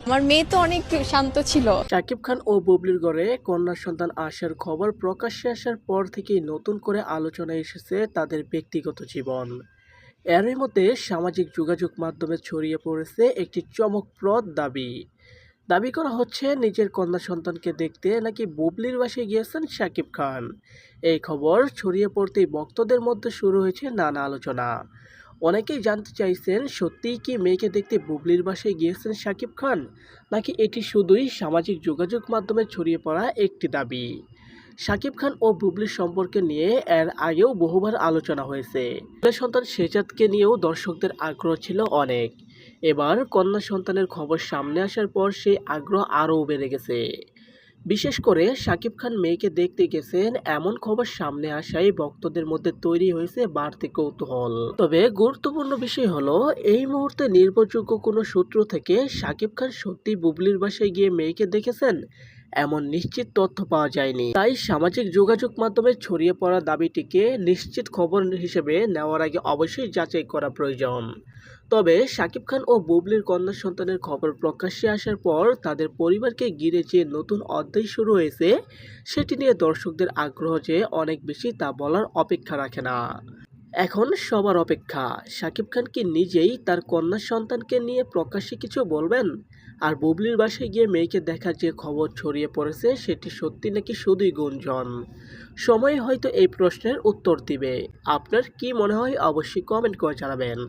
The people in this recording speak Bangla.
আমার মেয়ে তো অনেক শান্ত ছিল। শাকিব খান ও বুবলির ঘরে কন্যা সন্তান আসার খবর প্রকাশ্যে আসার পর থেকেই নতুন করে আলোচনায় এসেছে তাদের ব্যক্তিগত জীবন। এরই মধ্যে সামাজিক যোগাযোগ মাধ্যমে ছড়িয়ে পড়েছে একটি চমকপ্রদ দাবি। দাবি করা হচ্ছে নিজের কন্যা সন্তানকে দেখতে নাকি বুবলির বাসায় গিয়েছেন শাকিব খান। এই খবর ছড়িয়ে পড়তেই ভক্তদের মধ্যে শুরু হয়েছে নানা আলোচনা। অনেকেই জানতে চাইছেন সত্যিই কি মেয়েকে দেখতে বুবলির বাসায় গিয়েছেন শাকিব খান, নাকি এটি শুধুই সামাজিক যোগাযোগ মাধ্যমে ছড়িয়ে পড়া একটি দাবি। শাকিব খান ও বুবলির সম্পর্কে নিয়ে এর আগেও বহুবার আলোচনা হয়েছে। কন্যা সন্তান শেজাদকে নিয়েও দর্শকদের আগ্রহ ছিল অনেক। এবার কন্যা সন্তানের খবর সামনে আসার পর সেই আগ্রহ আরও বেড়ে গেছে। বিশেষ করে শাকিব খান মেয়েকে দেখতে গেছেন এমন খবর সামনে আসায় ভক্তদের মধ্যে তৈরি হয়েছে বাড়তি কৌতূহল। তবে গুরুত্বপূর্ণ বিষয় হলো, এই মুহূর্তে নির্ভরযোগ্য কোনো সূত্র থেকে শাকিব খান সত্যি বুবলির বাসায় গিয়ে মেয়েকে দেখেছেন এমন নিশ্চিত তথ্য পাওয়া যায়নি। তাই সামাজিক যোগাযোগ মাধ্যমে ছড়িয়ে পড়া দাবিটিকে নিশ্চিত খবর হিসেবে নেওয়ার আগে অবশ্যই যাচাই করা প্রয়োজন। তবে শাকিব খান ও বুবলির কন্যা সন্তানের খবর প্রকাশ্যে আসার পর তাদের পরিবারকে ঘিরে যে নতুন অধ্যায় শুরু হয়েছে, সেটি নিয়ে দর্শকদের আগ্রহ যে অনেক বেশি তা বলার অপেক্ষা রাখে না। এখন সবার অপেক্ষা, শাকিব খান কি নিজেই তার কন্যা সন্তানকে নিয়ে প্রকাশ্যে কিছু বলবেন, আর বুবলির বাসায় গিয়ে মেয়েকে দেখার যে খবর ছড়িয়ে পড়েছে সেটি সত্যি নাকি শুধুই গুঞ্জন। সময় হয়তো এই প্রশ্নের উত্তর দিবে। আপনার কি মনে হয় অবশ্যই কমেন্ট করে জানাবেন।